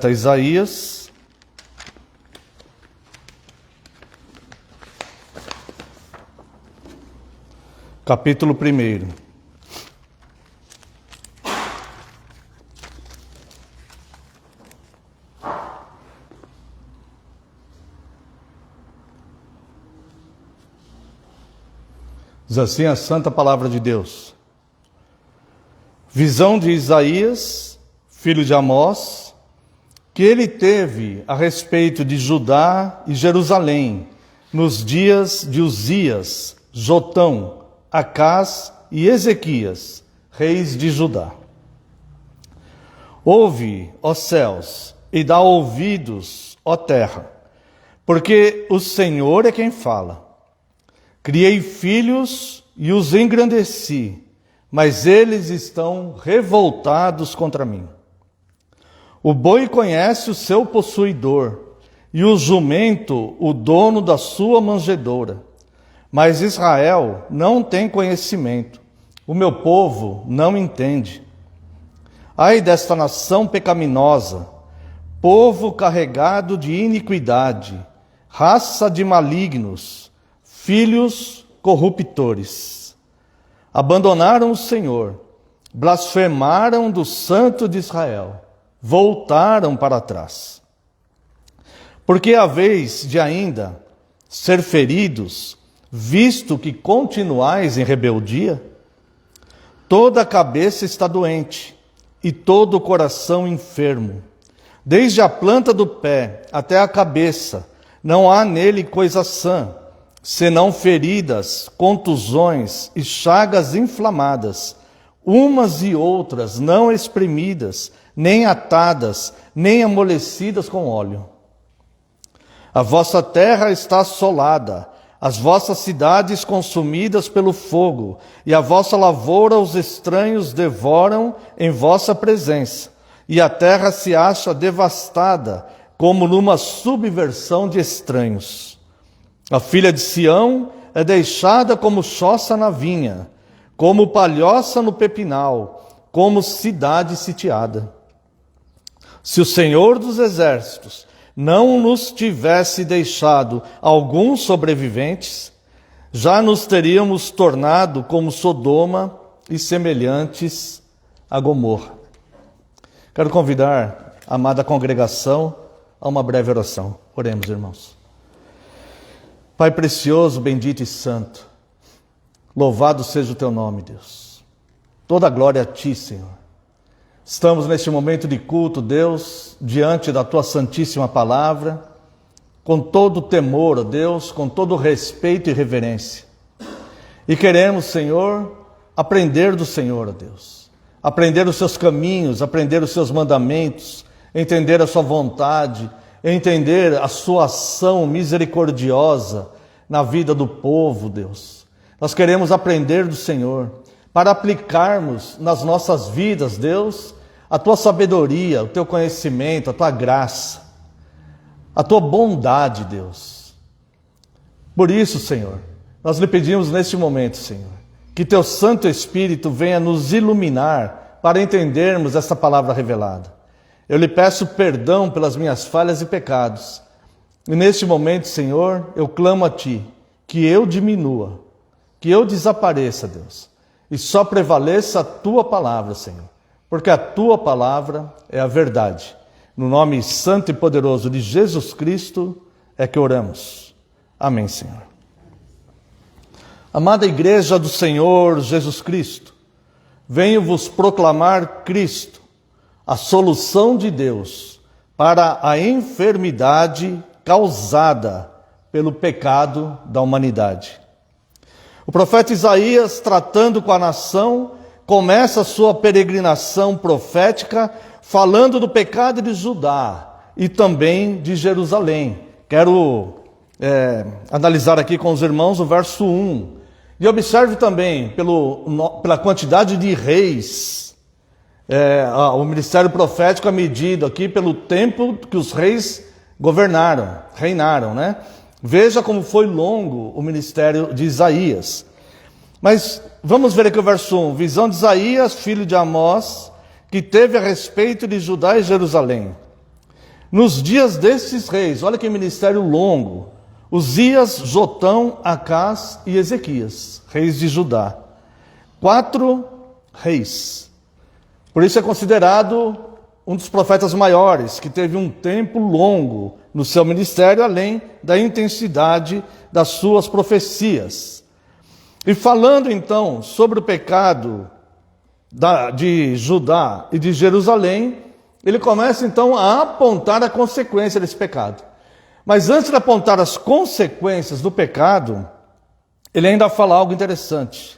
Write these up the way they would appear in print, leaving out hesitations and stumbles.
Isaías, capítulo 1. Diz assim a santa palavra de Deus. Visão de Isaías, filho de Amós, que ele teve a respeito de Judá e Jerusalém, nos dias de Uzias, Jotão, Acás e Ezequias, reis de Judá. Ouve, ó céus, e dá ouvidos, ó terra, porque o Senhor é quem fala. Criei filhos e os engrandeci, mas eles estão revoltados contra mim. O boi conhece o seu possuidor, e o jumento o dono da sua manjedoura. Mas Israel não tem conhecimento, o meu povo não entende. Ai desta nação pecaminosa, povo carregado de iniquidade, raça de malignos, filhos corruptores. Abandonaram o Senhor, blasfemaram do Santo de Israel, voltaram para trás. Porque haveis de ainda ser feridos, visto que continuais em rebeldia? Toda a cabeça está doente, e todo o coração enfermo. Desde a planta do pé até a cabeça, não há nele coisa sã, senão feridas, contusões e chagas inflamadas, umas e outras não espremidas, nem atadas, nem amolecidas com óleo. A vossa terra está assolada, as vossas cidades consumidas pelo fogo, e a vossa lavoura os estranhos devoram em vossa presença, e a terra se acha devastada, como numa subversão de estranhos. A filha de Sião é deixada como choça na vinha, como palhoça no pepinal, como cidade sitiada. Se o Senhor dos Exércitos não nos tivesse deixado alguns sobreviventes, já nos teríamos tornado como Sodoma e semelhantes a Gomorra. Quero convidar a amada congregação a uma breve oração. Oremos, irmãos. Pai precioso, bendito e santo, louvado seja o teu nome, Deus. Toda glória a ti, Senhor. Estamos neste momento de culto, Deus, diante da tua santíssima palavra, com todo temor, ó Deus, com todo respeito e reverência. E queremos, Senhor, aprender do Senhor, ó Deus. Aprender os seus caminhos, aprender os seus mandamentos, entender a sua vontade, entender a sua ação misericordiosa na vida do povo, Deus. Nós queremos aprender do Senhor, para aplicarmos nas nossas vidas, Deus, a tua sabedoria, o teu conhecimento, a tua graça, a tua bondade, Deus. Por isso, Senhor, nós lhe pedimos neste momento, Senhor, que teu Santo Espírito venha nos iluminar para entendermos esta palavra revelada. Eu lhe peço perdão pelas minhas falhas e pecados. E neste momento, Senhor, eu clamo a ti, que eu diminua, que eu desapareça, Deus, e só prevaleça a tua palavra, Senhor, porque a tua palavra é a verdade. No nome santo e poderoso de Jesus Cristo é que oramos. Amém, Senhor. Amada Igreja do Senhor Jesus Cristo, venho vos proclamar Cristo, a solução de Deus para a enfermidade causada pelo pecado da humanidade. O profeta Isaías, tratando com a nação, começa a sua peregrinação profética falando do pecado de Judá e também de Jerusalém. Quero analisar aqui com os irmãos o verso 1. E observe também pela quantidade de reis, o ministério profético é medido aqui pelo tempo que os reis reinaram, né? Veja como foi longo o ministério de Isaías. Mas vamos ver aqui o verso 1. Visão de Isaías, filho de Amós, que teve a respeito de Judá e Jerusalém. nos dias destes reis, olha que ministério longo, Uzias, Jotão, Acás e Ezequias, reis de Judá. 4 reis. Por isso é considerado um dos profetas maiores, que teve um tempo longo no seu ministério, além da intensidade das suas profecias. E falando então sobre o pecado de Judá e de Jerusalém, ele começa então a apontar a consequência desse pecado. Mas antes de apontar as consequências do pecado, ele ainda fala algo interessante.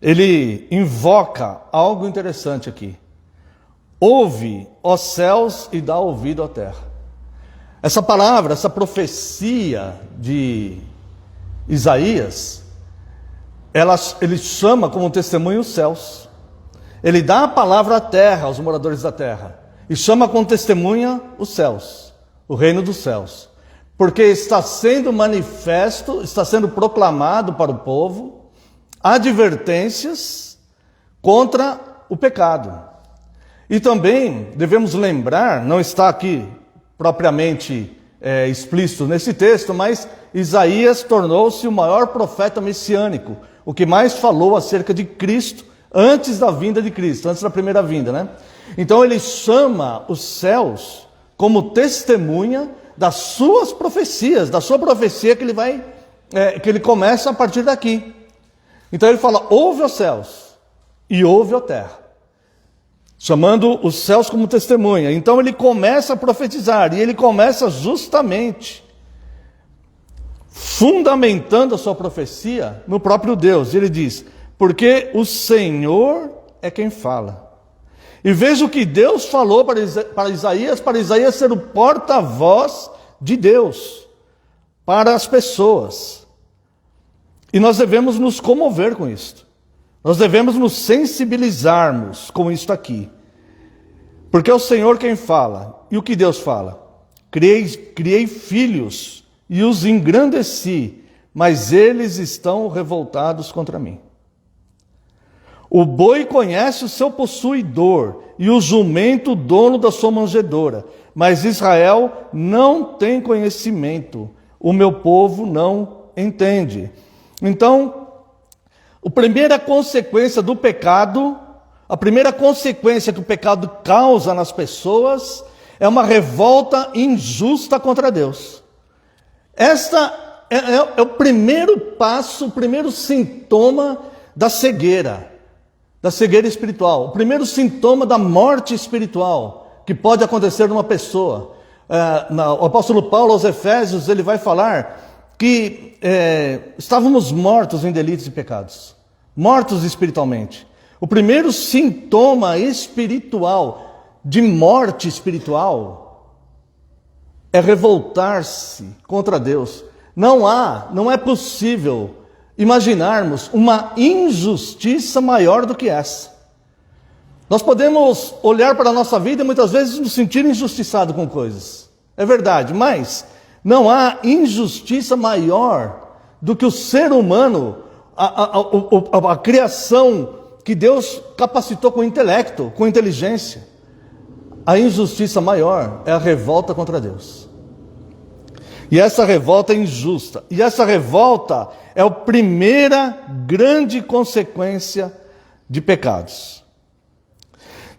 Ele invoca algo interessante aqui. Ouve, ó céus, e dá ouvido à terra. Essa palavra, essa profecia de Isaías, ele chama como testemunho os céus. Ele dá a palavra à terra, aos moradores da terra, e chama como testemunha os céus, o reino dos céus. Porque está sendo manifesto, está sendo proclamado para o povo advertências contra o pecado. E também devemos lembrar, não está aqui propriamente explícito nesse texto, mas Isaías tornou-se o maior profeta messiânico, o que mais falou acerca de Cristo antes da vinda de Cristo, antes da primeira vinda, né? Então ele chama os céus como testemunha das suas profecias, da sua profecia que ele começa a partir daqui. Então ele fala, ouve os céus e ouve a terra, chamando os céus como testemunha. Então ele começa a profetizar, e ele começa justamente fundamentando a sua profecia no próprio Deus. Ele diz, porque o Senhor é quem fala. E veja o que Deus falou para Isaías ser o porta-voz de Deus para as pessoas. E nós devemos nos comover com isto. Nós devemos nos sensibilizarmos com isto aqui. Porque é o Senhor quem fala. E o que Deus fala? Criei filhos e os engrandeci, mas eles estão revoltados contra mim. O boi conhece o seu possuidor, e o jumento o dono da sua manjedoura. Mas Israel não tem conhecimento, o meu povo não entende. Então, a primeira consequência do pecado, a primeira consequência que o pecado causa nas pessoas, é uma revolta injusta contra Deus. Esta é o primeiro passo, o primeiro sintoma da cegueira espiritual, o primeiro sintoma da morte espiritual que pode acontecer numa pessoa. O apóstolo Paulo aos Efésios, ele vai falar que estávamos mortos em delitos e pecados, mortos espiritualmente. O primeiro sintoma espiritual, de morte espiritual, é revoltar-se contra Deus. Não é possível imaginarmos uma injustiça maior do que essa. Nós podemos olhar para a nossa vida e muitas vezes nos sentir injustiçados com coisas. É verdade, mas não há injustiça maior do que o ser humano, a criação que Deus capacitou com intelecto, com inteligência. A injustiça maior é a revolta contra Deus. E essa revolta é injusta. E essa revolta é a primeira grande consequência de pecados.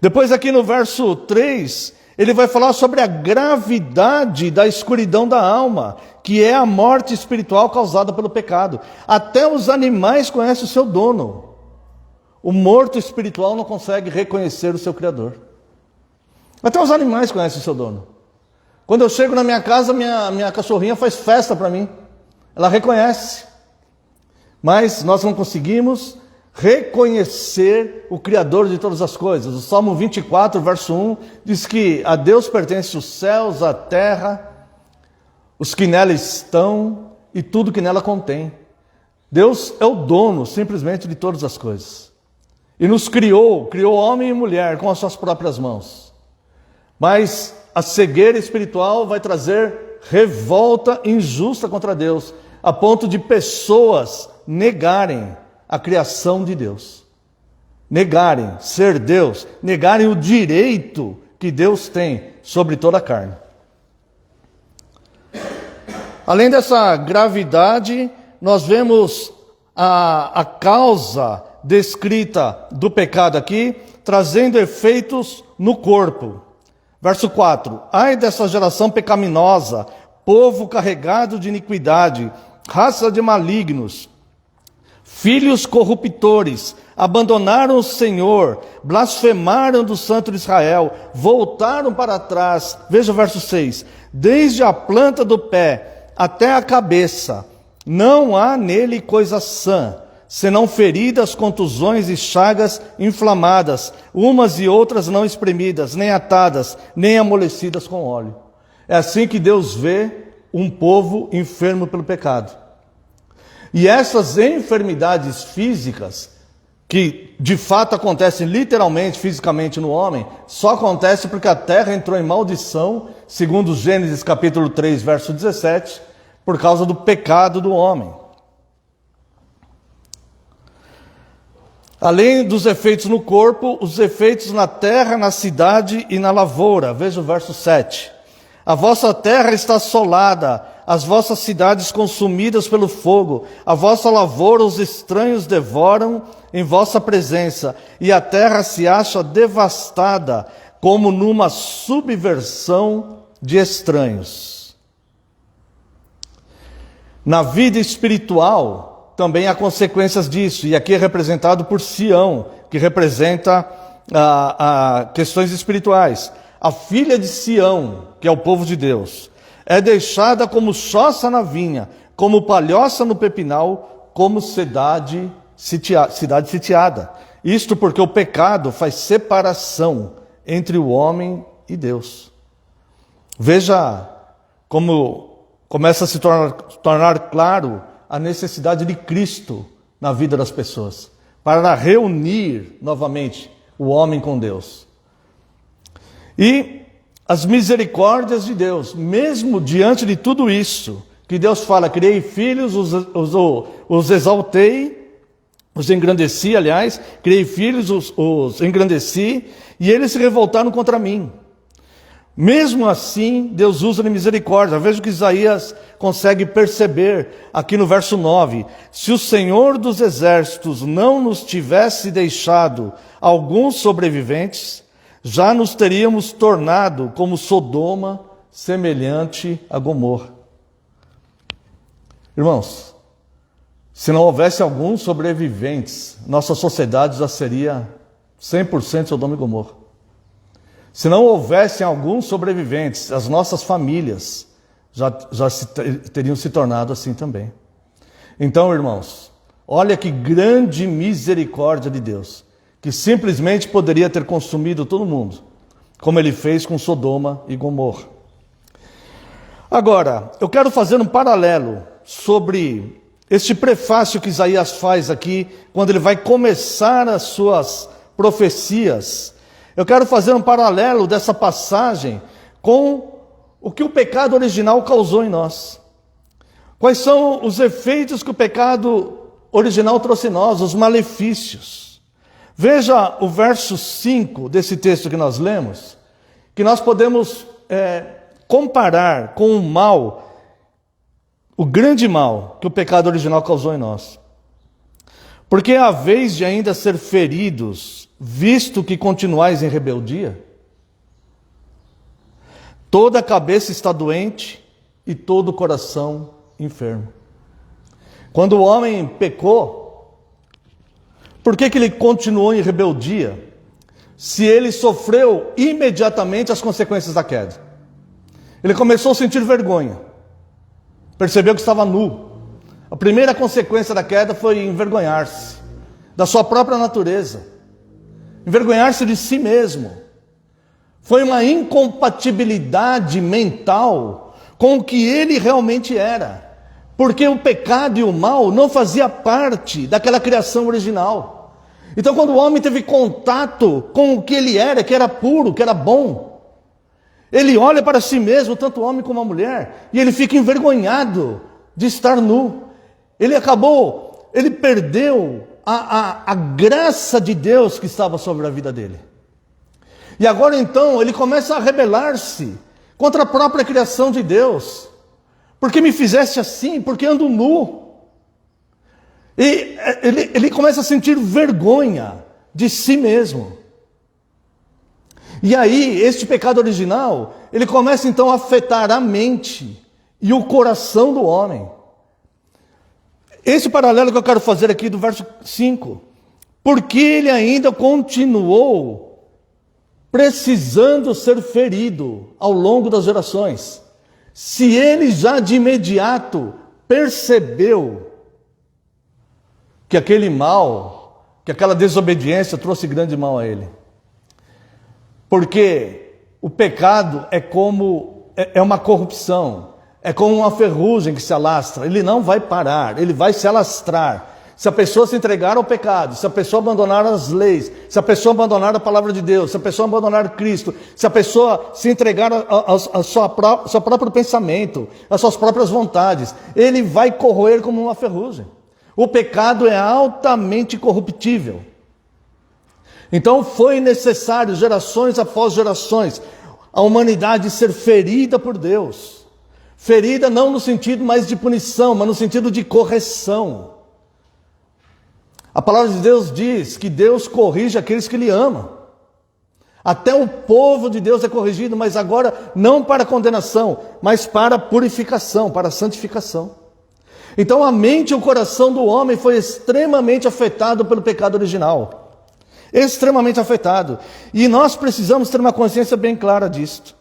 Depois aqui no verso 3, ele vai falar sobre a gravidade da escuridão da alma, que é a morte espiritual causada pelo pecado. Até os animais conhecem o seu dono. O morto espiritual não consegue reconhecer o seu Criador. Até os animais conhecem o seu dono. Quando eu chego na minha casa, minha cachorrinha faz festa para mim. Ela reconhece. Mas nós não conseguimos reconhecer o Criador de todas as coisas. O Salmo 24, verso 1, diz que a Deus pertence os céus, a terra, os que nela estão e tudo que nela contém. Deus é o dono, simplesmente, de todas as coisas. E nos criou homem e mulher com as suas próprias mãos. Mas a cegueira espiritual vai trazer revolta injusta contra Deus, a ponto de pessoas negarem a criação de Deus, negarem ser Deus, negarem o direito que Deus tem sobre toda a carne. Além dessa gravidade, nós vemos a causa descrita do pecado aqui, trazendo efeitos no corpo. Verso 4: ai dessa geração pecaminosa, povo carregado de iniquidade, raça de malignos, filhos corruptores, abandonaram o Senhor, blasfemaram do Santo de Israel, voltaram para trás. Veja o verso 6: desde a planta do pé até a cabeça, não há nele coisa sã, senão feridas, contusões e chagas inflamadas, umas e outras não espremidas, nem atadas, nem amolecidas com óleo. É assim que Deus vê um povo enfermo pelo pecado. E essas enfermidades físicas, que de fato acontecem literalmente, fisicamente no homem, só acontece porque a terra entrou em maldição, segundo Gênesis capítulo 3, verso 17, por causa do pecado do homem. Além dos efeitos no corpo, os efeitos na terra, na cidade e na lavoura. Veja o verso 7. A vossa terra está assolada, as vossas cidades consumidas pelo fogo, a vossa lavoura os estranhos devoram em vossa presença, e a terra se acha devastada, como numa subversão de estranhos. Na vida espiritual, também há consequências disso, e aqui é representado por Sião, que representa questões espirituais. A filha de Sião, que é o povo de Deus, é deixada como choça na vinha, como palhoça no pepinal, como cidade sitiada. Isto porque o pecado faz separação entre o homem e Deus. Veja como começa a se tornar claro a necessidade de Cristo na vida das pessoas, para reunir novamente o homem com Deus. E as misericórdias de Deus, mesmo diante de tudo isso, que Deus fala: criei filhos, os exaltei, os engrandeci, aliás, criei filhos, os engrandeci, e eles se revoltaram contra mim. Mesmo assim, Deus usa de misericórdia. Veja o que Isaías consegue perceber aqui no verso 9. Se o Senhor dos exércitos não nos tivesse deixado alguns sobreviventes, já nos teríamos tornado como Sodoma, semelhante a Gomorra. Irmãos, se não houvesse alguns sobreviventes, nossa sociedade já seria 100% Sodoma e Gomorra. Se não houvessem alguns sobreviventes, as nossas famílias já teriam se tornado assim também. Então, irmãos, olha que grande misericórdia de Deus, que simplesmente poderia ter consumido todo mundo, como ele fez com Sodoma e Gomorra. Agora, eu quero fazer um paralelo sobre este prefácio que Isaías faz aqui, quando ele vai começar as suas profecias. Eu quero fazer um paralelo dessa passagem com o que o pecado original causou em nós. Quais são os efeitos que o pecado original trouxe em nós, os malefícios. Veja o verso 5 desse texto que nós lemos, que nós podemos comparar com o mal, o grande mal que o pecado original causou em nós. Porque a vez de ainda ser feridos, visto que continuais em rebeldia, toda a cabeça está doente e todo o coração enfermo. Quando o homem pecou, por que ele continuou em rebeldia, se ele sofreu imediatamente as consequências da queda? Ele começou a sentir vergonha, percebeu que estava nu. A primeira consequência da queda foi envergonhar-se da sua própria natureza, envergonhar-se de si mesmo. Foi uma incompatibilidade mental com o que ele realmente era, porque o pecado e o mal não fazia parte daquela criação original. Então, quando o homem teve contato com o que ele era, que era puro, que era bom, ele olha para si mesmo, tanto o homem como a mulher, e ele fica envergonhado de estar nu. Ele perdeu a graça de Deus que estava sobre a vida dele. E agora então ele começa a rebelar-se contra a própria criação de Deus, Por que me fizeste assim? Por que ando nu? E ele começa a sentir vergonha de si mesmo. E aí, este pecado original, ele começa então a afetar a mente e o coração do homem. Esse paralelo que eu quero fazer aqui do verso 5. Porque ele ainda continuou precisando ser ferido ao longo das gerações. Se ele já de imediato percebeu que aquele mal, que aquela desobediência trouxe grande mal a ele. Porque o pecado é uma corrupção, é como uma ferrugem que se alastra, ele não vai parar, ele vai se alastrar. Se a pessoa se entregar ao pecado, se a pessoa abandonar as leis, se a pessoa abandonar a palavra de Deus, se a pessoa abandonar Cristo, se a pessoa se entregar ao seu próprio pensamento, às suas próprias vontades, ele vai corroer como uma ferrugem. O pecado é altamente corruptível. Então foi necessário, gerações após gerações, a humanidade ser ferida por Deus. Ferida não no sentido mais de punição, mas no sentido de correção. A palavra de Deus diz que Deus corrige aqueles que Ele ama. Até o povo de Deus é corrigido, mas agora não para condenação, mas para purificação, para santificação. Então a mente e o coração do homem foi extremamente afetado pelo pecado original. Extremamente afetado. E nós precisamos ter uma consciência bem clara disto.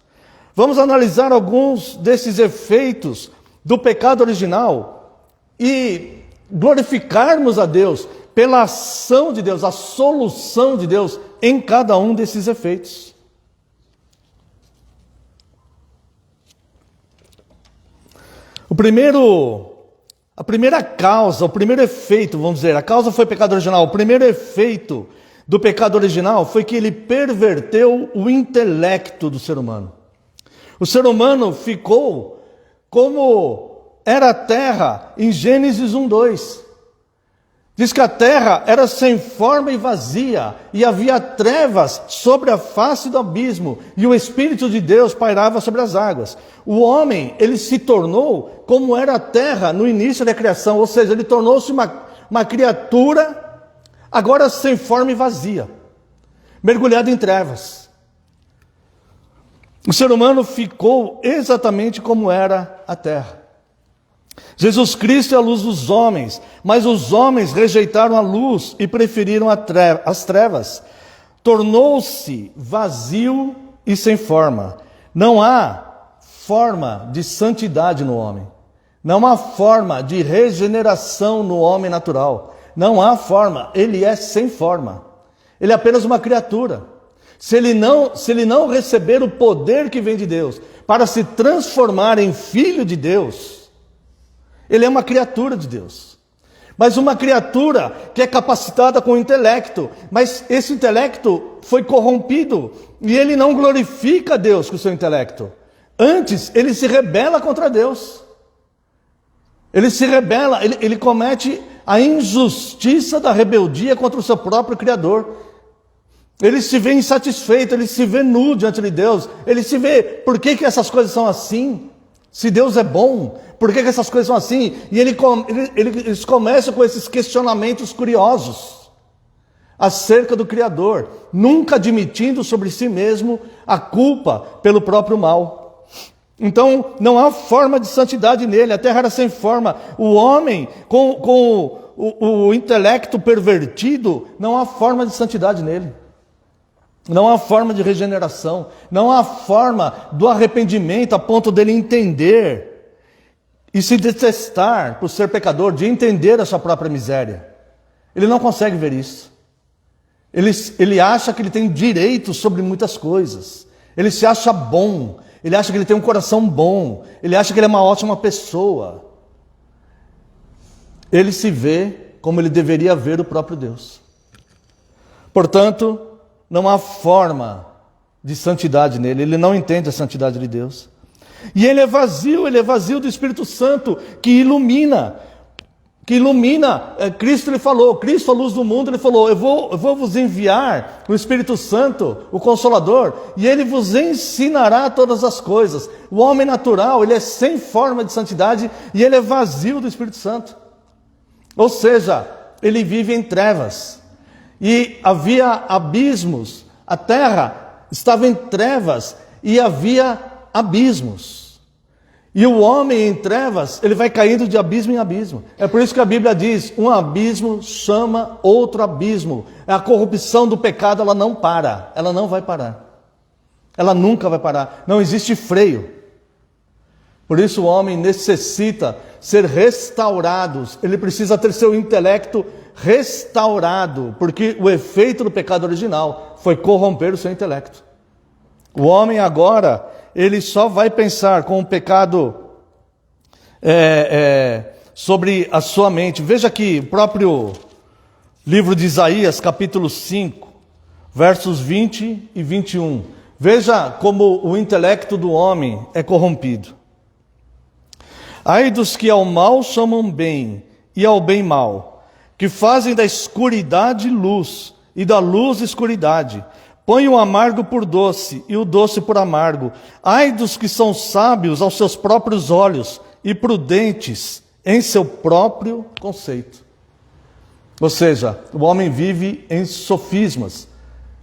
Vamos analisar alguns desses efeitos do pecado original e glorificarmos a Deus pela ação de Deus, a solução de Deus em cada um desses efeitos. A primeira causa, o primeiro efeito, vamos dizer, a causa foi o pecado original. O primeiro efeito do pecado original foi que ele perverteu o intelecto do ser humano. O ser humano ficou como era a terra em Gênesis 1:2. Diz que a terra era sem forma e vazia, e havia trevas sobre a face do abismo, e o Espírito de Deus pairava sobre as águas. O homem, ele se tornou como era a terra no início da criação, ou seja, ele tornou-se uma criatura agora sem forma e vazia, mergulhado em trevas. O ser humano ficou exatamente como era a terra. Jesus Cristo é a luz dos homens, mas os homens rejeitaram a luz e preferiram as trevas. Tornou-se vazio e sem forma. Não há forma de santidade no homem. Não há forma de regeneração no homem natural. Não há forma, ele é sem forma. Ele é apenas uma criatura. Se ele não receber o poder que vem de Deus para se transformar em filho de Deus, ele é uma criatura de Deus. Mas uma criatura que é capacitada com o intelecto, mas esse intelecto foi corrompido e ele não glorifica a Deus com o seu intelecto. Antes, ele se rebela contra Deus. Ele se rebela, ele comete a injustiça da rebeldia contra o seu próprio Criador. Ele se vê insatisfeito, ele se vê nu diante de Deus. Ele se vê, por que essas coisas são assim? Se Deus é bom, por que essas coisas são assim? E eles começam com esses questionamentos curiosos acerca do Criador, nunca admitindo sobre si mesmo a culpa pelo próprio mal. Então, não há forma de santidade nele, a terra era sem forma. O homem, com o intelecto pervertido, não há forma de santidade nele. Não há forma de regeneração, não há forma do arrependimento a ponto dele entender e se detestar por ser pecador, de entender a sua própria miséria. Ele não consegue ver isso. Ele acha que ele tem direito sobre muitas coisas. Ele se acha bom, ele acha que ele tem um coração bom, ele acha que ele é uma ótima pessoa. Ele se vê como ele deveria ver o próprio Deus. Portanto, não há forma de santidade nele, ele não entende a santidade de Deus. E ele é vazio do Espírito Santo que ilumina, que ilumina. Cristo, ele falou, Cristo, a luz do mundo, ele falou, eu vou vos enviar o Espírito Santo, o Consolador, e ele vos ensinará todas as coisas. O homem natural, ele é sem forma de santidade e ele é vazio do Espírito Santo. Ou seja, ele vive em trevas. E havia abismos, a terra estava em trevas e havia abismos. E o homem em trevas, ele vai caindo de abismo em abismo. É por isso que a Bíblia diz, um abismo chama outro abismo. A corrupção do pecado, ela não para, ela não vai parar. Ela nunca vai parar, não existe freio. Por isso o homem necessita ser restaurado, ele precisa ter seu intelecto restaurado, porque o efeito do pecado original foi corromper o seu intelecto. O homem agora, ele só vai pensar com o pecado sobre a sua mente. Veja aqui, o próprio livro de Isaías, capítulo 5, versos 20 e 21. Veja como o intelecto do homem é corrompido. Ai dos que ao mal chamam bem e ao bem mal, que fazem da escuridade luz e da luz escuridade. Põe o amargo por doce e o doce por amargo. Ai dos que são sábios aos seus próprios olhos e prudentes em seu próprio conceito. Ou seja, o homem vive em sofismas,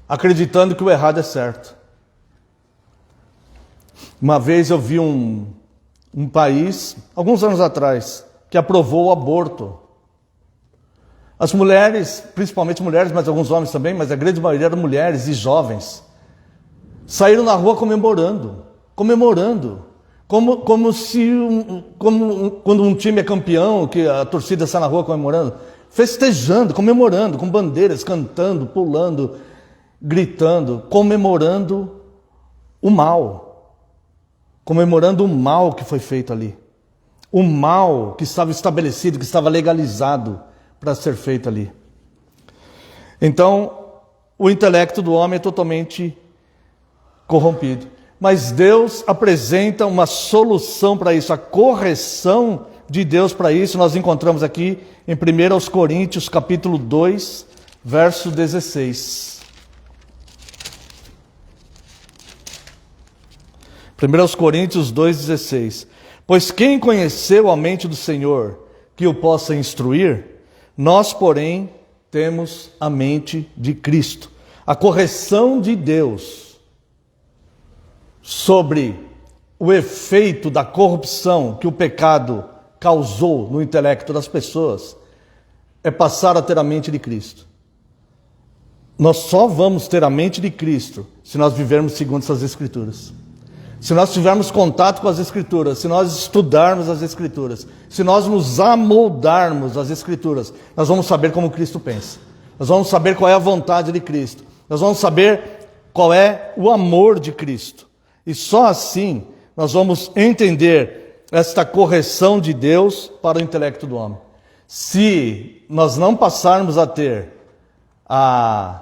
acreditando que o errado é certo. Uma vez eu vi um país, alguns anos atrás, que aprovou o aborto. As mulheres, principalmente mulheres, mas alguns homens também, mas a grande maioria eram mulheres e jovens, saíram na rua comemorando, como se, quando um time é campeão, que a torcida sai na rua comemorando, festejando, comemorando, com bandeiras, cantando, pulando, gritando, comemorando o mal que foi feito ali, o mal que estava estabelecido, que estava legalizado para ser feito ali. Então, o intelecto do homem é totalmente corrompido. Mas Deus apresenta uma solução para isso, a correção de Deus para isso. Nós encontramos aqui em 1 Coríntios, capítulo 2, verso 16. 1 Coríntios 2,16. Pois quem conheceu a mente do Senhor, que o possa instruir? Nós, porém, temos a mente de Cristo. A correção de Deus sobre o efeito da corrupção que o pecado causou no intelecto das pessoas é passar a ter a mente de Cristo. Nós só vamos ter a mente de Cristo se nós vivermos segundo essas Escrituras. Se nós tivermos contato com as Escrituras, se nós estudarmos as Escrituras, se nós nos amoldarmos às Escrituras, nós vamos saber como Cristo pensa. Nós vamos saber qual é a vontade de Cristo. Nós vamos saber qual é o amor de Cristo. E só assim nós vamos entender esta correção de Deus para o intelecto do homem. Se nós não passarmos a ter a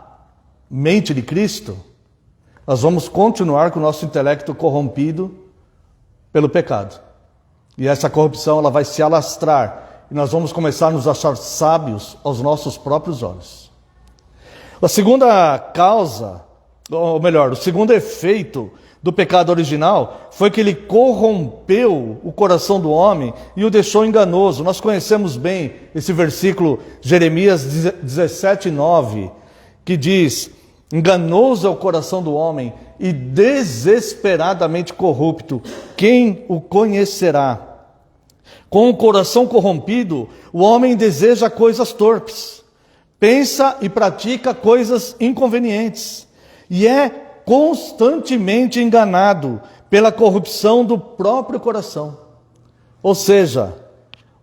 mente de Cristo, nós vamos continuar com o nosso intelecto corrompido pelo pecado. E essa corrupção ela vai se alastrar. E nós vamos começar a nos achar sábios aos nossos próprios olhos. A segunda causa, ou melhor, o segundo efeito do pecado original foi que ele corrompeu o coração do homem e o deixou enganoso. Nós conhecemos bem esse versículo, Jeremias 17:9, que diz: enganoso é o coração do homem e desesperadamente corrupto, quem o conhecerá? Com o coração corrompido, o homem deseja coisas torpes, pensa e pratica coisas inconvenientes, e é constantemente enganado pela corrupção do próprio coração. Ou seja,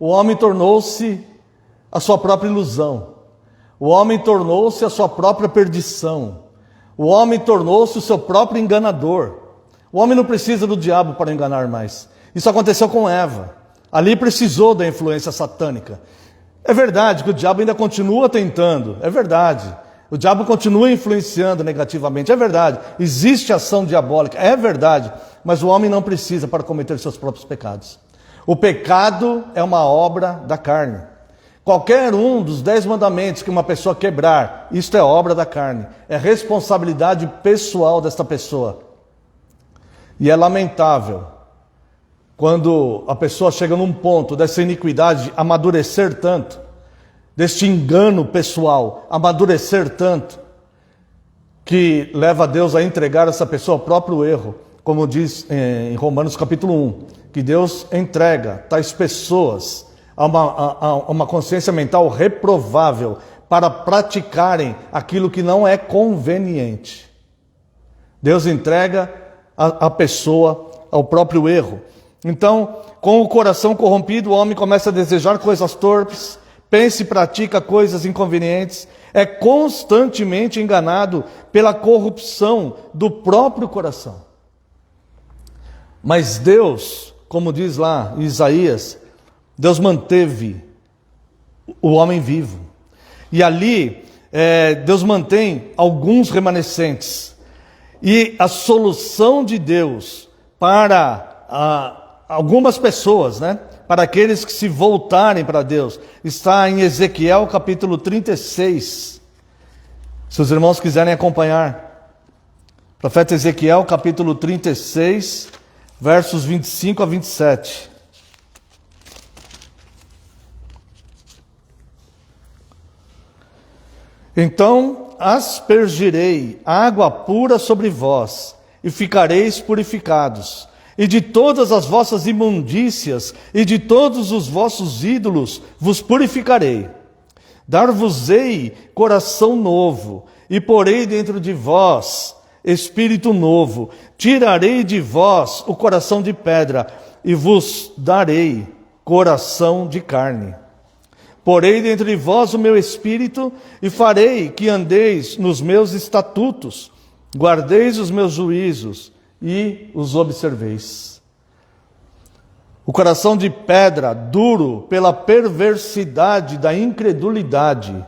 o homem tornou-se a sua própria ilusão. O homem tornou-se a sua própria perdição. O homem tornou-se o seu próprio enganador. O homem não precisa do diabo para enganar mais. Isso aconteceu com Eva. Ali precisou da influência satânica. É verdade que o diabo ainda continua tentando. É verdade. O diabo continua influenciando negativamente. É verdade. Existe ação diabólica. É verdade. Mas o homem não precisa para cometer seus próprios pecados. O pecado é uma obra da carne. Qualquer um dos 10 mandamentos que uma pessoa quebrar, isto é obra da carne, é responsabilidade pessoal desta pessoa. E é lamentável quando a pessoa chega num ponto dessa iniquidade amadurecer tanto, deste engano pessoal amadurecer tanto, que leva a Deus a entregar essa pessoa ao próprio erro, como diz em Romanos capítulo 1, que Deus entrega tais pessoas a uma consciência mental reprovável para praticarem aquilo que não é conveniente. Deus entrega a pessoa ao próprio erro. Então, com o coração corrompido, o homem começa a desejar coisas torpes, pensa e pratica coisas inconvenientes, é constantemente enganado pela corrupção do próprio coração. Mas Deus, como diz lá em Isaías, Deus manteve o homem vivo. E ali, Deus mantém alguns remanescentes. E a solução de Deus para algumas pessoas, né? Para aqueles que se voltarem para Deus, está em Ezequiel capítulo 36. Se os irmãos quiserem acompanhar. Profeta Ezequiel capítulo 36, versos 25 a 27. Então aspergirei água pura sobre vós, e ficareis purificados. E de todas as vossas imundícias e de todos os vossos ídolos vos purificarei. Dar-vos-ei coração novo, e porei dentro de vós espírito novo. Tirarei de vós o coração de pedra, e vos darei coração de carne. Porei dentro de vós o meu espírito, e farei que andeis nos meus estatutos, guardeis os meus juízos, e os observeis. O coração de pedra, duro pela perversidade da incredulidade,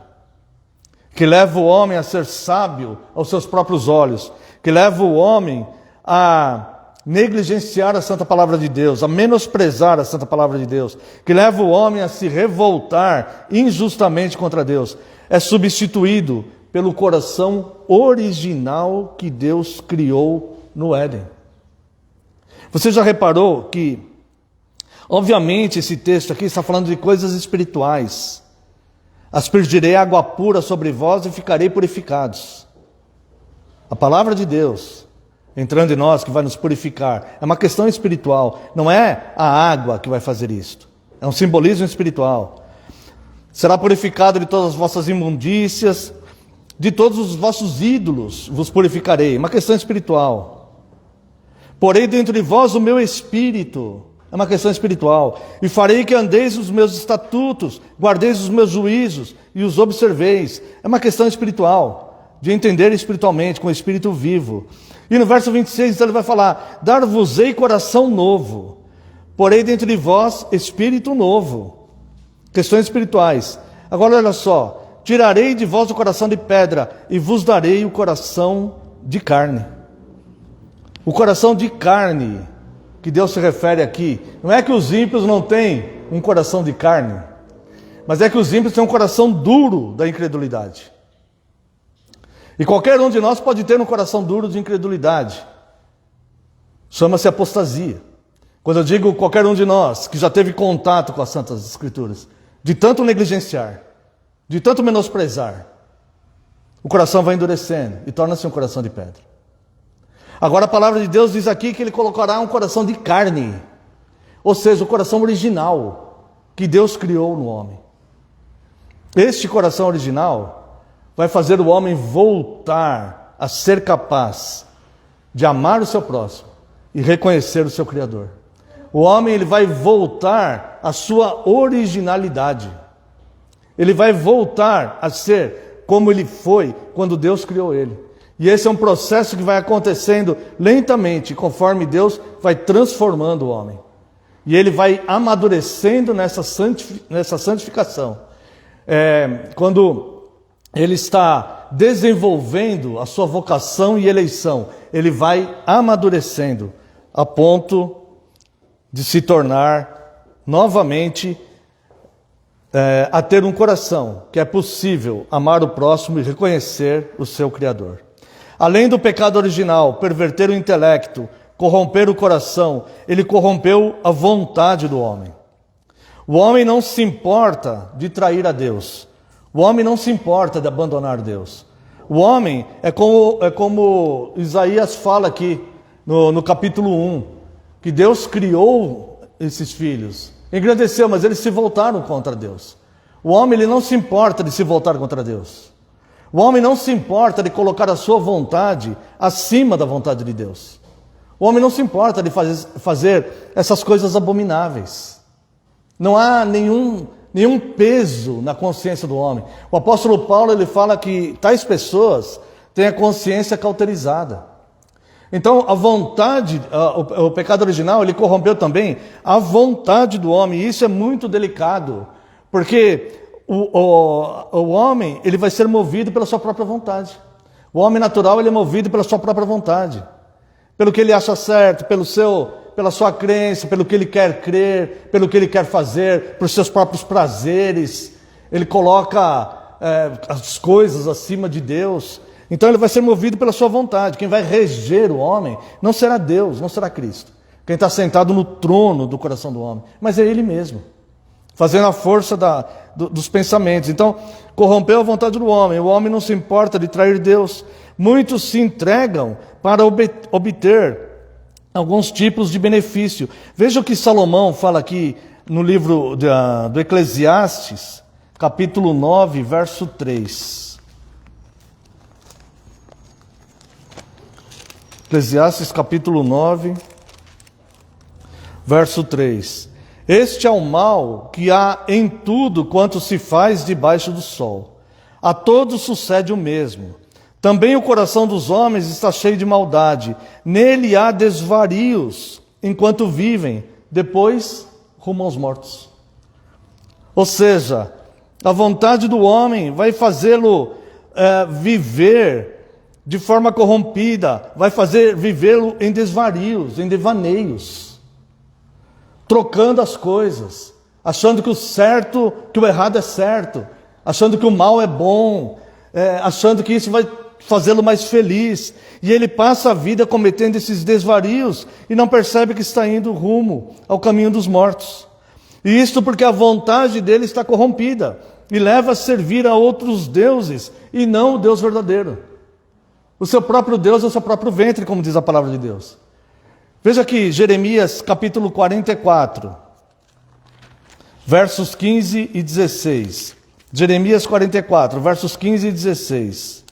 que leva o homem a ser sábio aos seus próprios olhos, que leva o homem a negligenciar a santa palavra de Deus, a menosprezar a santa palavra de Deus, que leva o homem a se revoltar injustamente contra Deus, é substituído pelo coração original que Deus criou no Éden. Você já reparou que, obviamente, esse texto aqui está falando de coisas espirituais. Aspergirei água pura sobre vós e ficarei purificados. A palavra de Deus entrando em nós, que vai nos purificar, é uma questão espiritual. Não é a água que vai fazer isto. É um simbolismo espiritual. Será purificado de todas as vossas imundícias, de todos os vossos ídolos vos purificarei. Uma questão espiritual. Porei dentro de vós o meu espírito. É uma questão espiritual. E farei que andeis nos meus estatutos, guardeis os meus juízos e os observeis. É uma questão espiritual, de entender espiritualmente, com o espírito vivo. E no verso 26 ele vai falar: dar-vos-ei coração novo. Porei dentro de vós espírito novo. Questões espirituais. Agora olha só: tirarei de vós o coração de pedra e vos darei o coração de carne. O coração de carne que Deus se refere aqui, não é que os ímpios não têm um coração de carne, mas é que os ímpios têm um coração duro da incredulidade. E qualquer um de nós pode ter um coração duro de incredulidade. Chama-se apostasia. Quando eu digo qualquer um de nós que já teve contato com as Santas Escrituras, de tanto negligenciar, de tanto menosprezar, o coração vai endurecendo e torna-se um coração de pedra. Agora a palavra de Deus diz aqui que Ele colocará um coração de carne, ou seja, o coração original que Deus criou no homem. Este coração original vai fazer o homem voltar a ser capaz de amar o seu próximo e reconhecer o seu Criador. O homem ele vai voltar à sua originalidade. Ele vai voltar a ser como ele foi quando Deus criou ele. E esse é um processo que vai acontecendo lentamente, conforme Deus vai transformando o homem. E ele vai amadurecendo nessa santificação. Quando ele está desenvolvendo a sua vocação e eleição, ele vai amadurecendo a ponto de se tornar novamente a ter um coração que é possível amar o próximo e reconhecer o seu Criador. Além do pecado original, perverter o intelecto, corromper o coração, ele corrompeu a vontade do homem. O homem não se importa de trair a Deus. O homem não se importa de abandonar Deus. O homem é como Isaías fala aqui no capítulo 1, que Deus criou esses filhos, engrandeceu, mas eles se voltaram contra Deus. O homem ele não se importa de se voltar contra Deus. O homem não se importa de colocar a sua vontade acima da vontade de Deus. O homem não se importa de fazer essas coisas abomináveis. Não há nenhum peso na consciência do homem. O apóstolo Paulo ele fala que tais pessoas têm a consciência cauterizada. Então a vontade, o pecado original, ele corrompeu também a vontade do homem. E isso é muito delicado, porque o homem ele vai ser movido pela sua própria vontade. O homem natural ele é movido pela sua própria vontade, pelo que ele acha certo, pela sua crença, pelo que ele quer crer, pelo que ele quer fazer, por seus próprios prazeres. Ele coloca as coisas acima de Deus. Então ele vai ser movido pela sua vontade. Quem vai reger o homem não será Deus, não será Cristo. Quem está sentado no trono do coração do homem, mas é ele mesmo, fazendo a força dos pensamentos. Então, corrompeu a vontade do homem. O homem não se importa de trair Deus. Muitos se entregam para obter alguns tipos de benefício. Veja o que Salomão fala aqui no livro do Eclesiastes, capítulo 9, verso 3. Eclesiastes capítulo 9, verso 3. Este é o mal que há em tudo quanto se faz debaixo do sol. A todos sucede o mesmo. Também o coração dos homens está cheio de maldade. Nele há desvarios enquanto vivem, depois rumo aos mortos. Ou seja, a vontade do homem vai fazê-lo viver de forma corrompida, vai fazer vivê-lo em desvarios, em devaneios, trocando as coisas, achando que o errado é certo, achando que o mal é bom, achando que isso vai fazê-lo mais feliz. E ele passa a vida cometendo esses desvarios e não percebe que está indo rumo ao caminho dos mortos. E isto porque a vontade dele está corrompida e leva a servir a outros deuses e não o Deus verdadeiro. O seu próprio Deus é o seu próprio ventre, como diz a palavra de Deus. Veja aqui, Jeremias capítulo 44, versos 15 e 16. Jeremias 44, versos 15 e 16.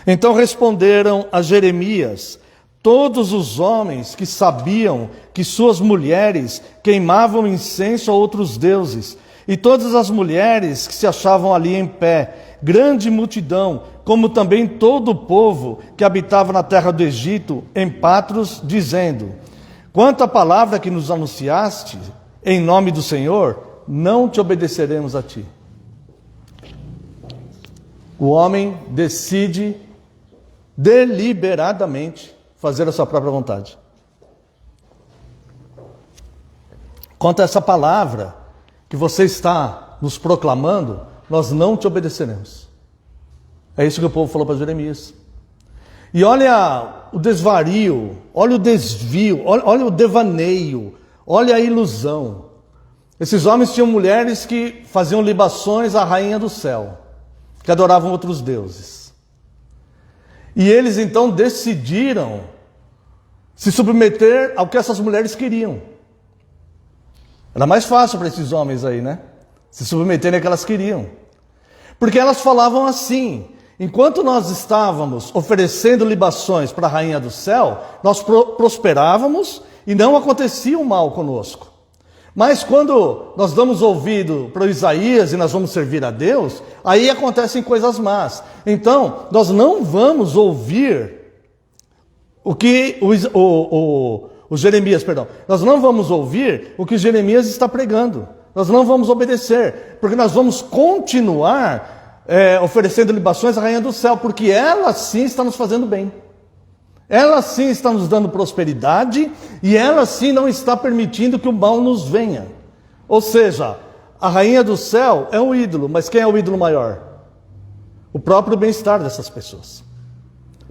Então responderam a Jeremias todos os homens que sabiam que suas mulheres queimavam incenso a outros deuses, e todas as mulheres que se achavam ali em pé, grande multidão, como também todo o povo que habitava na terra do Egito, em Patros, dizendo: quanto à palavra que nos anunciaste, em nome do Senhor, não te obedeceremos a ti. O homem decide deliberadamente fazer a sua própria vontade. Quanto a essa palavra que você está nos proclamando, nós não te obedeceremos. É isso que o povo falou para Jeremias. E olha o desvario, olha o desvio, olha o devaneio, olha a ilusão. Esses homens tinham mulheres que faziam libações à rainha do céu, que adoravam outros deuses. E eles então decidiram se submeter ao que essas mulheres queriam. Era mais fácil para esses homens aí, né? Se submeterem ao que elas queriam. Porque elas falavam assim: enquanto nós estávamos oferecendo libações para a rainha do céu, nós prosperávamos e não acontecia o mal conosco. Mas quando nós damos ouvido para Isaías e nós vamos servir a Deus, aí acontecem coisas más. Então, nós não vamos ouvir o que nós não vamos ouvir o que Jeremias está pregando. Nós não vamos obedecer, porque nós vamos continuar oferecendo libações à rainha do céu, porque ela sim está nos fazendo bem. Ela sim está nos dando prosperidade e ela sim não está permitindo que o mal nos venha. Ou seja, a rainha do céu é um ídolo, mas quem é o ídolo maior? O próprio bem-estar dessas pessoas.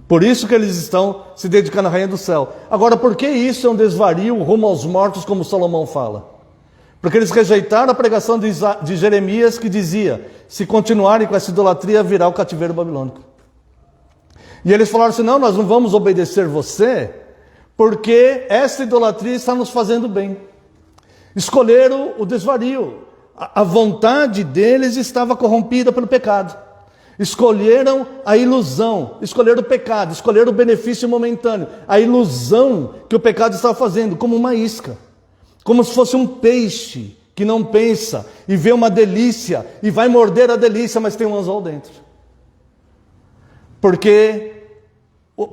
Por isso que eles estão se dedicando à rainha do céu. Agora, por que isso é um desvario rumo aos mortos, como Salomão fala? Porque eles rejeitaram a pregação de Jeremias, que dizia: se continuarem com essa idolatria, virá o cativeiro babilônico. E eles falaram assim: não, nós não vamos obedecer você, porque essa idolatria está nos fazendo bem. Escolheram o desvario. A vontade deles estava corrompida pelo pecado. Escolheram a ilusão, escolheram o pecado, escolheram o benefício momentâneo, a ilusão que o pecado estava fazendo, como uma isca, como se fosse um peixe que não pensa e vê uma delícia e vai morder a delícia, mas tem um anzol dentro. Porque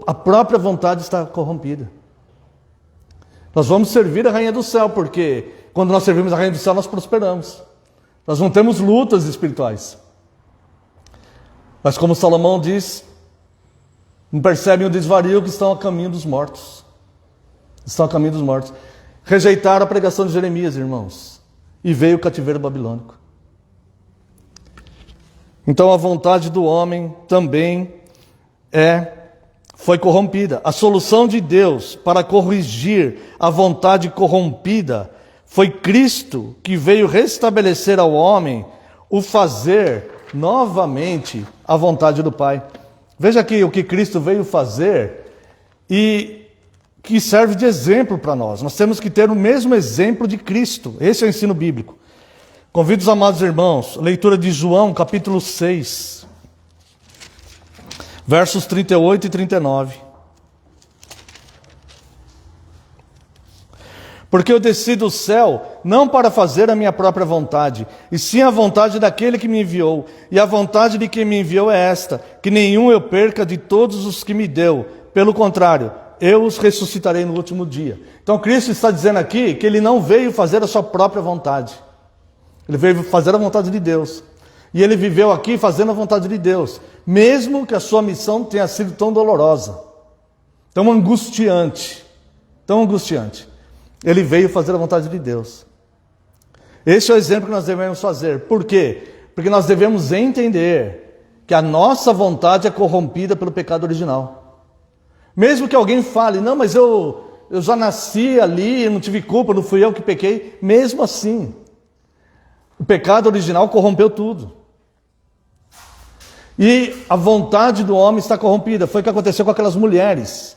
a própria vontade está corrompida. Nós vamos servir a rainha do céu, porque quando nós servimos a rainha do céu, nós prosperamos. Nós não temos lutas espirituais. Mas como Salomão diz, não percebem o desvario que estão a caminho dos mortos. Estão a caminho dos mortos. Rejeitaram a pregação de Jeremias, irmãos, e veio o cativeiro babilônico. Então a vontade do homem também foi corrompida. A solução de Deus para corrigir a vontade corrompida foi Cristo, que veio restabelecer ao homem o fazer novamente a vontade do Pai. Veja aqui o que Cristo veio fazer e que serve de exemplo para nós. Nós temos que ter o mesmo exemplo de Cristo. Esse é o ensino bíblico. Convido os amados irmãos, leitura de João, capítulo 6, versos 38 e 39. Porque eu desci do céu, não para fazer a minha própria vontade, e sim a vontade daquele que me enviou. E a vontade de quem me enviou é esta, que nenhum eu perca de todos os que me deu. Pelo contrário, eu os ressuscitarei no último dia. Então Cristo está dizendo aqui que ele não veio fazer a sua própria vontade. Ele veio fazer a vontade de Deus. E ele viveu aqui fazendo a vontade de Deus, mesmo que a sua missão tenha sido tão dolorosa, tão angustiante, tão angustiante. Ele veio fazer a vontade de Deus. Esse é o exemplo que nós devemos fazer. Por quê? Porque nós devemos entender que a nossa vontade é corrompida pelo pecado original. Mesmo que alguém fale: não, mas eu já nasci ali, não tive culpa, não fui eu que pequei. Mesmo assim, o pecado original corrompeu tudo. E a vontade do homem está corrompida. Foi o que aconteceu com aquelas mulheres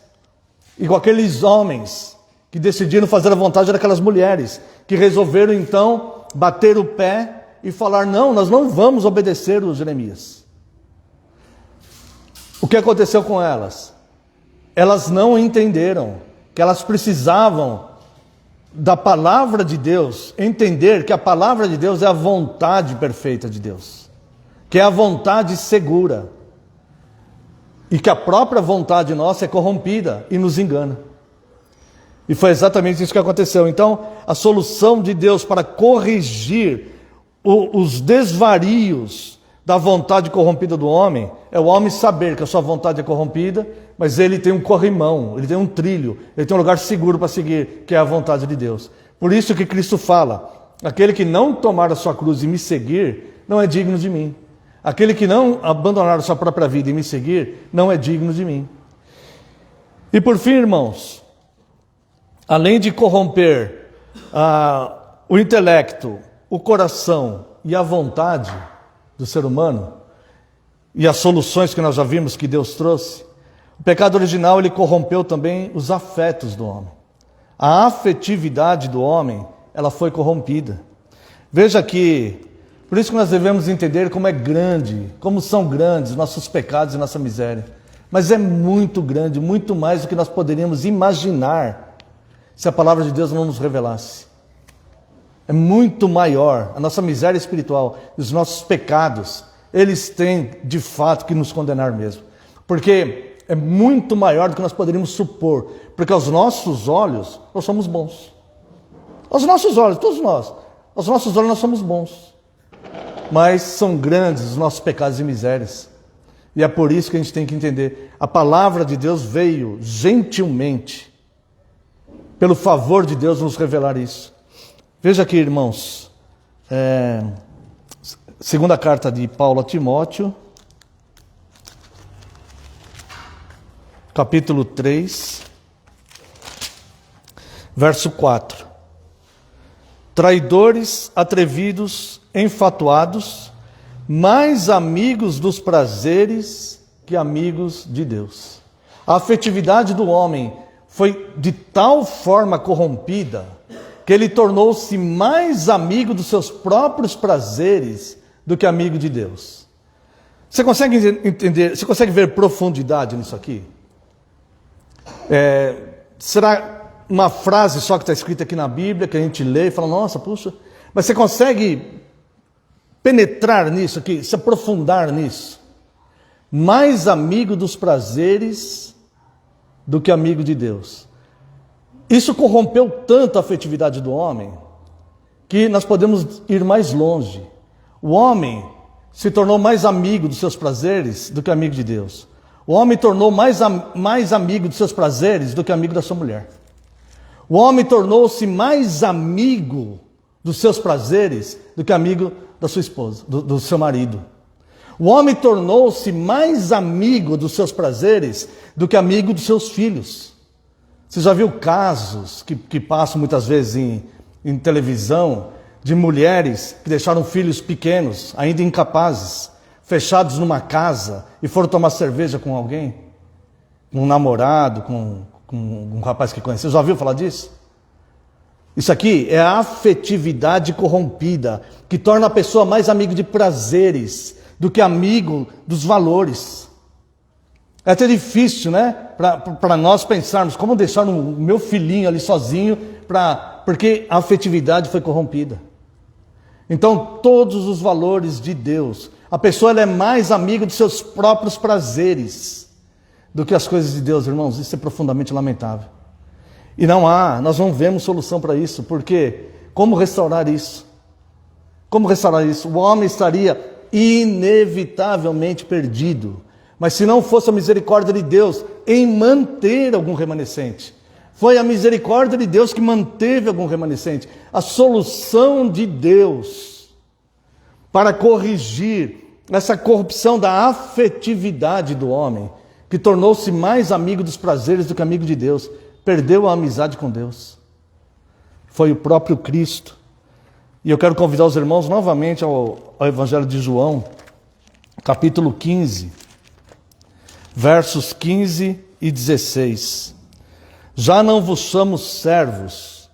e com aqueles homens que decidiram fazer a vontade daquelas mulheres, que resolveram então bater o pé e falar: não, nós não vamos obedecer os Jeremias. O que aconteceu com elas? Elas não entenderam que elas precisavam da palavra de Deus, entender que a palavra de Deus é a vontade perfeita de Deus, que é a vontade segura, e que a própria vontade nossa é corrompida e nos engana. E foi exatamente isso que aconteceu. Então, a solução de Deus para corrigir os desvarios da vontade corrompida do homem é o homem saber que a sua vontade é corrompida, mas ele tem um corrimão, ele tem um trilho, ele tem um lugar seguro para seguir, que é a vontade de Deus. Por isso que Cristo fala: aquele que não tomar a sua cruz e me seguir, não é digno de mim. Aquele que não abandonar a sua própria vida e me seguir, não é digno de mim. E por fim, irmãos, além de corromper o intelecto, o coração e a vontade do ser humano, e as soluções que nós já vimos que Deus trouxe, o pecado original ele corrompeu também os afetos do homem. A afetividade do homem, ela foi corrompida. Veja que, por isso que nós devemos entender como é grande, como são grandes nossos pecados e nossa miséria. Mas é muito grande, muito mais do que nós poderíamos imaginar, se a palavra de Deus não nos revelasse. É muito maior a nossa miséria espiritual, os nossos pecados, eles têm de fato que nos condenar mesmo. Porque é muito maior do que nós poderíamos supor. Porque aos nossos olhos, nós somos bons. Aos nossos olhos, todos nós. Aos nossos olhos nós somos bons. Mas são grandes os nossos pecados e misérias. E é por isso que a gente tem que entender. A palavra de Deus veio gentilmente, pelo favor de Deus, nos revelar isso. Veja aqui, irmãos, Segunda carta de Paulo a Timóteo, capítulo 3, verso 4. Traidores, atrevidos, enfatuados, mais amigos dos prazeres que amigos de Deus. A afetividade do homem foi de tal forma corrompida que ele tornou-se mais amigo dos seus próprios prazeres do que amigo de Deus. Você consegue entender, você consegue ver profundidade nisso aqui? Será uma frase só que está escrita aqui na Bíblia, que a gente lê e fala, nossa, puxa, mas você consegue penetrar nisso aqui, se aprofundar nisso? Mais amigo dos prazeres do que amigo de Deus. Isso corrompeu tanto a afetividade do homem, que nós podemos ir mais longe. O homem se tornou mais amigo dos seus prazeres do que amigo de Deus. O homem tornou mais amigo dos seus prazeres do que amigo da sua mulher. O homem tornou-se mais amigo dos seus prazeres do que amigo da sua esposa, do seu marido. O homem tornou-se mais amigo dos seus prazeres do que amigo dos seus filhos. Você já viu casos que passam muitas vezes em televisão de mulheres que deixaram filhos pequenos, ainda incapazes, fechados numa casa e foram tomar cerveja com alguém? Com um namorado, com um rapaz que conheceu. Já ouviu falar disso? Isso aqui é a afetividade corrompida, que torna a pessoa mais amigo de prazeres do que amigo dos valores. É até difícil, né? Para nós pensarmos, como deixar o meu filhinho ali sozinho, porque a afetividade foi corrompida. Então, todos os valores de Deus, a pessoa ela é mais amiga dos seus próprios prazeres do que as coisas de Deus, irmãos. Isso é profundamente lamentável. E nós não vemos solução para isso, porque como restaurar isso? Como restaurar isso? O homem estaria inevitavelmente perdido, mas se não fosse a misericórdia de Deus em manter algum remanescente, foi a misericórdia de Deus que manteve algum remanescente. A solução de Deus para corrigir essa corrupção da afetividade do homem, que tornou-se mais amigo dos prazeres do que amigo de Deus, perdeu a amizade com Deus, foi o próprio Cristo. E eu quero convidar os irmãos novamente ao Evangelho de João, capítulo 15, versos 15 e 16. Já não vos chamo servos,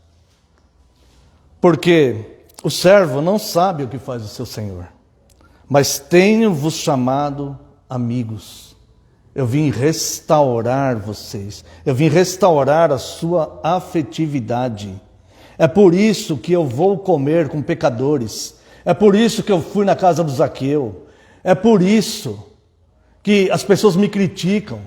porque o servo não sabe o que faz o seu senhor, mas tenho-vos chamado amigos. Eu vim restaurar vocês, eu vim restaurar a sua afetividade. É por isso que eu vou comer com pecadores, é por isso que eu fui na casa do Zaqueu, é por isso que as pessoas me criticam,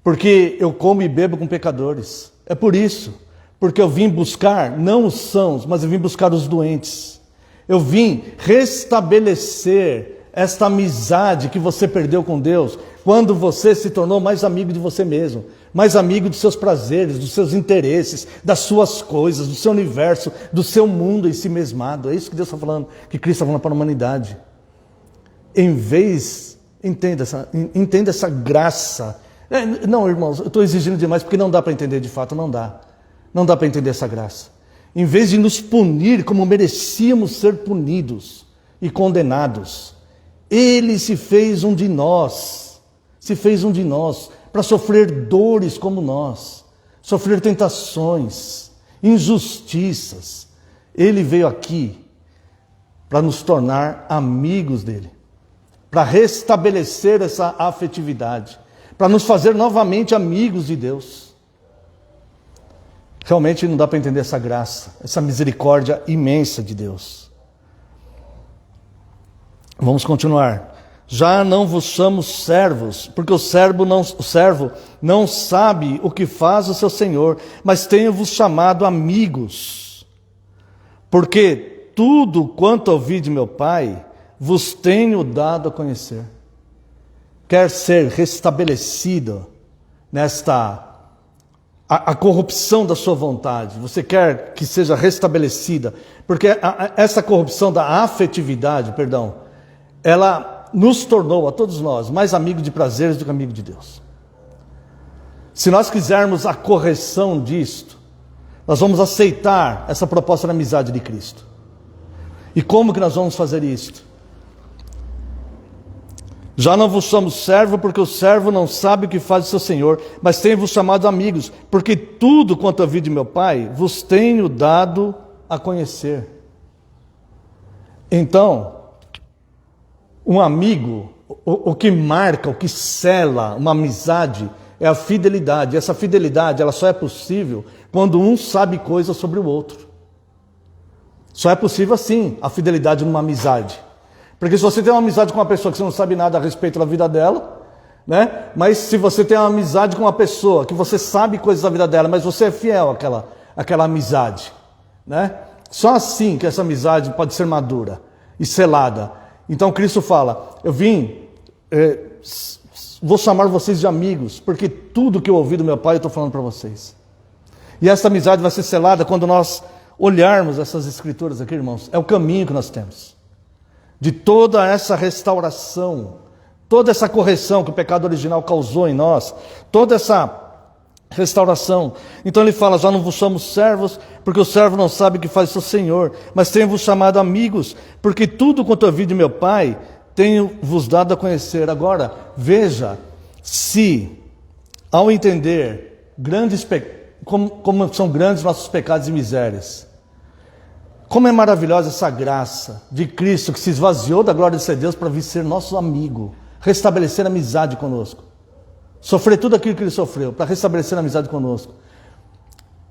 porque eu como e bebo com pecadores. É por isso, porque eu vim buscar não os sãos, mas eu vim buscar os doentes. Eu vim restabelecer esta amizade que você perdeu com Deus, quando você se tornou mais amigo de você mesmo, mais amigo dos seus prazeres, dos seus interesses, das suas coisas, do seu universo, do seu mundo em si mesmado. É isso que Deus está falando, que Cristo está falando para a humanidade. Entenda essa graça. Não, irmãos, eu estou exigindo demais, porque não dá para entender de fato, não dá. Não dá para entender essa graça. Em vez de nos punir como merecíamos ser punidos e condenados, Ele se fez um de nós, para sofrer dores como nós, sofrer tentações, injustiças. Ele veio aqui para nos tornar amigos dele, para restabelecer essa afetividade, para nos fazer novamente amigos de Deus. Realmente não dá para entender essa graça, essa misericórdia imensa de Deus. Vamos continuar. Já não vos chamo servos, porque o servo não sabe o que faz o seu senhor, mas tenho-vos chamado amigos, porque tudo quanto ouvi de meu Pai, vos tenho dado a conhecer. Quer ser restabelecido nesta a corrupção da sua vontade, você quer que seja restabelecida, porque essa corrupção da afetividade, perdão, ela nos tornou, a todos nós, mais amigos de prazeres do que amigos de Deus. Se nós quisermos a correção disto, nós vamos aceitar essa proposta da amizade de Cristo. E como que nós vamos fazer isto? Já não vos chamo servo, porque o servo não sabe o que faz o seu senhor, mas tenho-vos chamado amigos, porque tudo quanto ouvi de meu Pai, vos tenho dado a conhecer. Então, um amigo, o que marca, o que sela uma amizade, é a fidelidade. Essa fidelidade, ela só é possível quando um sabe coisas sobre o outro. Só é possível assim, a fidelidade numa amizade. Porque se você tem uma amizade com uma pessoa que você não sabe nada a respeito da vida dela, né? Mas se você tem uma amizade com uma pessoa que você sabe coisas da vida dela, mas você é fiel àquela amizade, né? Só assim que essa amizade pode ser madura e selada. Então Cristo fala, eu vim, vou chamar vocês de amigos, porque tudo que eu ouvi do meu Pai eu estou falando para vocês. E essa amizade vai ser selada quando nós olharmos essas escrituras aqui, irmãos. É o caminho que nós temos. De toda essa restauração, toda essa correção que o pecado original causou em nós, toda essa restauração. Então ele fala, já não vos chamo servos, porque o servo não sabe o que faz o seu senhor, mas tenho-vos chamado amigos, porque tudo quanto eu vi de meu Pai, tenho-vos dado a conhecer. Agora, veja, se, ao entender como são grandes nossos pecados e misérias, como é maravilhosa essa graça de Cristo que se esvaziou da glória de ser Deus para vir ser nosso amigo, restabelecer amizade conosco. Sofrer tudo aquilo que ele sofreu para restabelecer amizade conosco.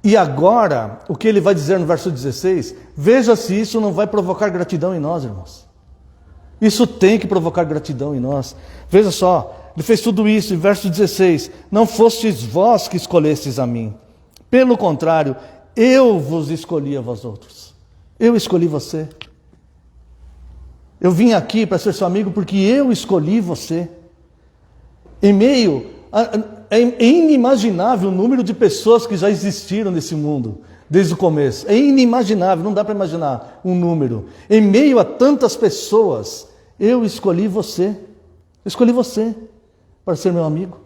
E agora, o que ele vai dizer no verso 16, veja se isso não vai provocar gratidão em nós, irmãos. Isso tem que provocar gratidão em nós. Veja só, ele fez tudo isso em verso 16, não fostes vós que escolhestes a mim. Pelo contrário, eu vos escolhi a vós outros. Eu escolhi você. Eu vim aqui para ser seu amigo porque eu escolhi você. Em meio, é inimaginável o número de pessoas que já existiram nesse mundo, desde o começo. É inimaginável, não dá para imaginar um número. Em meio a tantas pessoas, eu escolhi você. Eu escolhi você para ser meu amigo.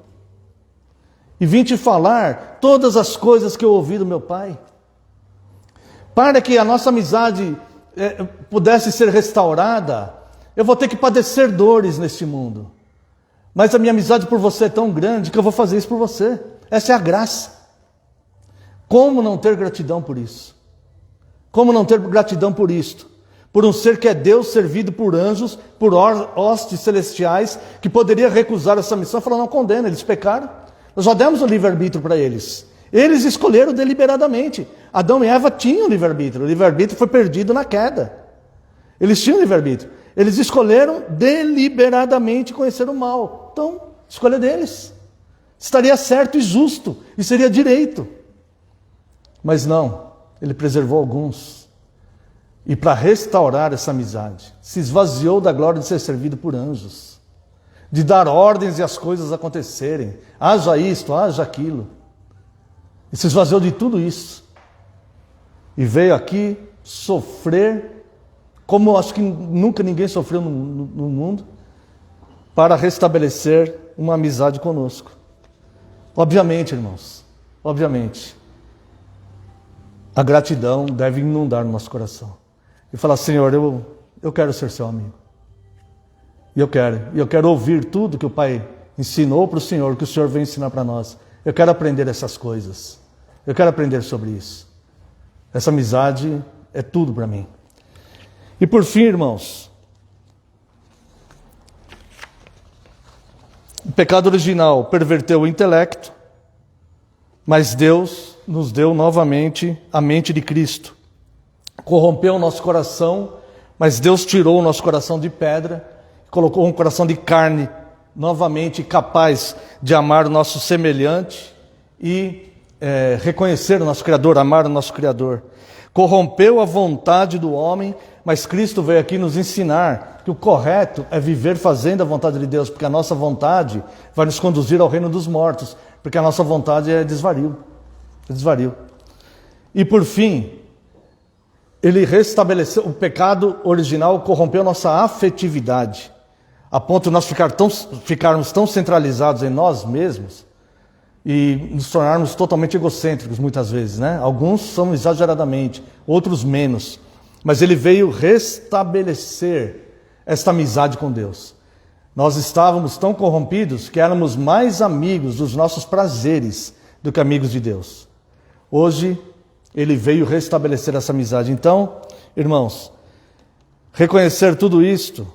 E vim te falar todas as coisas que eu ouvi do meu Pai. Para que a nossa amizade pudesse ser restaurada, eu vou ter que padecer dores neste mundo. Mas a minha amizade por você é tão grande que eu vou fazer isso por você. Essa é a graça. Como não ter gratidão por isso? Como não ter gratidão por isto? Por um ser que é Deus, servido por anjos, por hostes celestiais, que poderia recusar essa missão, falando, não condena, eles pecaram. Nós já demos o livre-arbítrio para eles. Eles escolheram deliberadamente. Adão e Eva tinham livre-arbítrio. O livre-arbítrio foi perdido na queda. Eles tinham livre-arbítrio. Eles escolheram deliberadamente conhecer o mal. Então, escolha deles. Estaria certo e justo. E seria direito. Mas não. Ele preservou alguns. E para restaurar essa amizade, se esvaziou da glória de ser servido por anjos. De dar ordens e as coisas acontecerem. Haja isto, haja aquilo. E se esvaziou de tudo isso. E veio aqui sofrer, como eu acho que nunca ninguém sofreu no mundo, para restabelecer uma amizade conosco. Obviamente, irmãos, obviamente, a gratidão deve inundar no nosso coração. E falar, Senhor, eu quero ser seu amigo. E eu quero ouvir tudo que o Pai ensinou para o Senhor, que o Senhor vem ensinar para nós. Eu quero aprender essas coisas. Eu quero aprender sobre isso. Essa amizade é tudo para mim. E por fim, irmãos, o pecado original perverteu o intelecto, mas Deus nos deu novamente a mente de Cristo. Corrompeu o nosso coração, mas Deus tirou o nosso coração de pedra, colocou um coração de carne novamente capaz de amar o nosso semelhante e reconhecer o nosso Criador, amar o nosso Criador. Corrompeu a vontade do homem, mas Cristo veio aqui nos ensinar que o correto é viver fazendo a vontade de Deus, porque a nossa vontade vai nos conduzir ao reino dos mortos, porque a nossa vontade é desvario. Desvario. E por fim, ele restabeleceu, o pecado original corrompeu nossa afetividade, a ponto de nós ficarmos tão centralizados em nós mesmos e nos tornarmos totalmente egocêntricos muitas vezes, né? Alguns são exageradamente, outros menos. Mas ele veio restabelecer esta amizade com Deus. Nós estávamos tão corrompidos que éramos mais amigos dos nossos prazeres do que amigos de Deus. Hoje, ele veio restabelecer essa amizade. Então, irmãos, reconhecer tudo isto,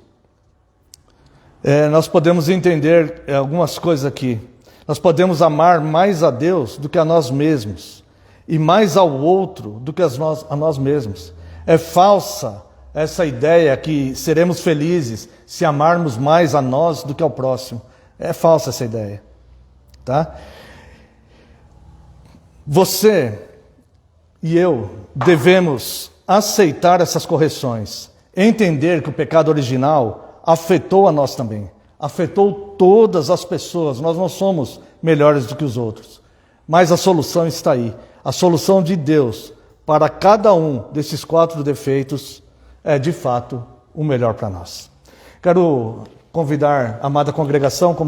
nós podemos entender algumas coisas aqui. Nós podemos amar mais a Deus do que a nós mesmos, e mais ao outro do que a nós mesmos. É falsa essa ideia que seremos felizes se amarmos mais a nós do que ao próximo. É falsa essa ideia, tá? Você e eu devemos aceitar essas correções, entender que o pecado original afetou a nós também, afetou todas as pessoas. Nós não somos melhores do que os outros, mas a solução está aí. A solução de Deus para cada um desses 4 defeitos é de fato o melhor para nós. Quero convidar a amada congregação